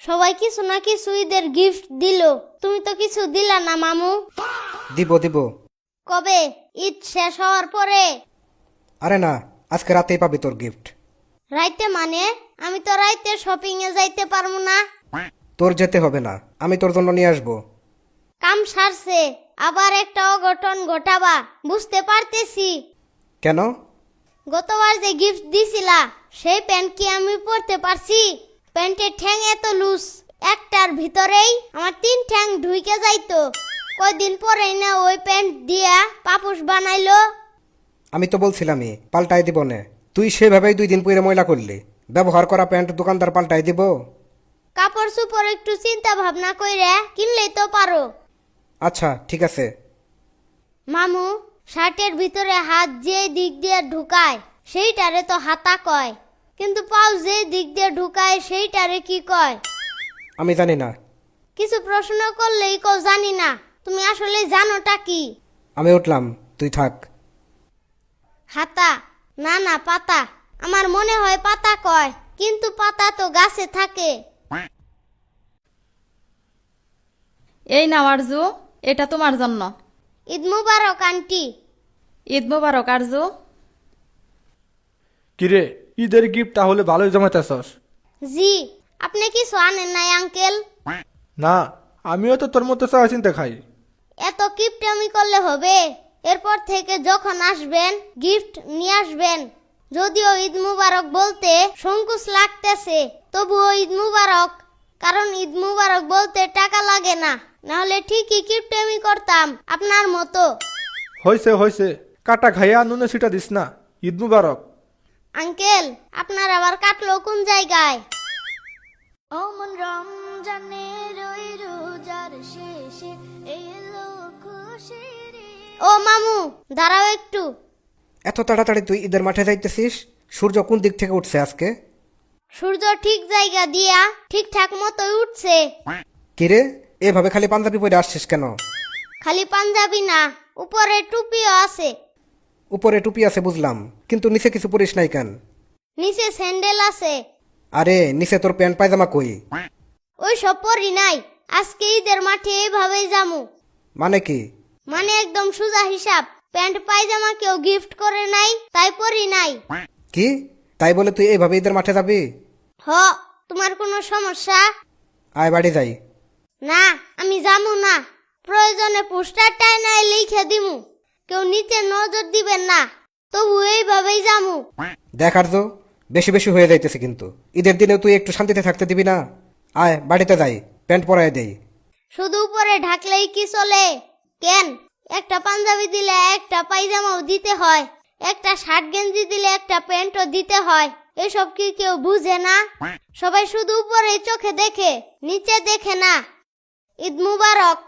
সবাই কিছু না কিছু ঈদের গিফট দিল, তুমি তো কিছু দিলা না মামু। দিব দিব। কবে? ঈদ শেষ হওয়ার পরে? আরে না, আজকে রাতেই পাবি তোর গিফট। রাইতে মানে? আমি তো রাইতে শপিং এ যাইতে পারবো না। তোর যেতে হবে না, আমি তোর জন্য নিয়ে আসবো। কাম সারছে, আবার একটা অঘটন ঘটাবা, বুঝতে পারতেছি। কেন? গতবার যে গিফট দিছিলা সেই প্যান্ট কি আমি পরতে পারছি? প্যান্টের ঠ্যাং এত লুজ, একটার ভিতরেই আমার 3 ঠ্যাং ঢুইকে যাইতো। কয়দিন পরেই না ওই প্যান্ট দিয়া পাপুস বানাইলো। আমি তো বলছিলামই পাল্টাই দিব নে, তুই সেভাবেই 2 দিন পরে ময়লা করলি। ব্যবহার করা প্যান্ট দোকানদার পাল্টাই দিব? কাপড় চোপড় একটু চিন্তা ভাবনা কইরা কিনলেই তো পারো। আচ্ছা ঠিক আছে। মামু, শার্টের ভিতরে হাত যে দিক দিয়ে ঢুকায় সেইটারে তো হাতা কয়, কিন্তু পাও যে দিক দিয়ে ঢুকায় সেইটারে কি কয়? আমি জানি না। কিছু প্রশ্ন করলেই কও জানি না। তুমি আসলে জানোটা কি? আমি উঠলাম, তুই থাক। হাতা না, না পাতা। আমার মনে হয় পাতা কয়, কিন্তু পাতা তো গাছে থাকে। এই নাও আরজু, এটা তোমার জন্য। ঈদ মুবারক আন্টি। ঈদ মোবারক আরজু। কিরে, ঈদের গিফট তাহলে ভালোই জমাইতেছস? জি, আপনি কিছু আনেন নাই আঙ্কেল? না, আমিও তো তোর মতো চা চিনতে খাই। এত কিপটেমি করলে হবে? এরপর থেকে যখন আসবেন গিফট নিয়ে আসবেন। যদিও ঈদ মুবারক বলতে সংকোচ লাগতেছে, তবুও ঈদ মুবারক, কারণ ঈদ মুবারক বলতে টাকা লাগে না, নাহলে ঠিকই কিপটেমি করতাম আপনার মতো। হইছে হইছে, কাটা খাইয়া নুনে সিটা দিস না। ঈদ মুবারক। আঙ্কেল, আপনার আবার কাটলো কোন জায়গায়? অমন রমজানের ওই রোজার শেষে এলো খুশির। ও মামু, দাঁড়াও একটু। এত তাড়াতাড়ি তুই ঈদের মাঠে যাইতেছিস? সূর্য কোন দিক থেকে উঠছে আজকে? সূর্য ঠিক জায়গা দিয়া ঠিকঠাক মতোই উঠছে। কিরে, এভাবে খালি পাঞ্জাবি পরে আসছিস কেন? খালি পাঞ্জাবি না, উপরে টুপিও আছে। উপরে টুপি আছে বুঝলাম, কিন্তু নিচে কিছু পরিস নাই কেন? নিচে স্যান্ডেল আছে। আরে নিচে তোর প্যান্ট পায়জামা কই? ওই সব পরি নাই, আজকে ঈদের মাঠে এইভাবেই যামু। মানে কি? মানে একদম সোজা হিসাব। প্যান্ট পায়জামা কেউ গিফট করে নাই, তাই পরি নাই। কি তাই বলে তুই এইভাবে ঈদের মাঠে যাবি? হ, তোমার কোনো সমস্যা? আয় বাড়ি যাই। না, আমি যামু না। প্রয়োজনে পোস্টারটাই নাই লিখে দিমু, কেউ নিচে নজর দিবেন না, তবু এইভাবেই যামু। দেখার তো বেশি বেশি হয়ে যাইতেছে, কিন্তু ঈদের দিনে তুই একটু শান্তিতে থাকতে দিবি না? আয় বাড়িতে যাই, প্যান্ট পরাই দেই। শুধু উপরে ঢাকলেই কি চলে? কেন, একটা পাঞ্জাবি দিলে একটা পায়জামাও দিতে হয়, একটা শার্ট গেঞ্জি দিলে একটা প্যান্টও দিতে হয়। এসব কি কেউ বুঝে না? সবাই শুধু উপরে চোখে দেখে, নিচে দেখে না। ঈদ মুবারক।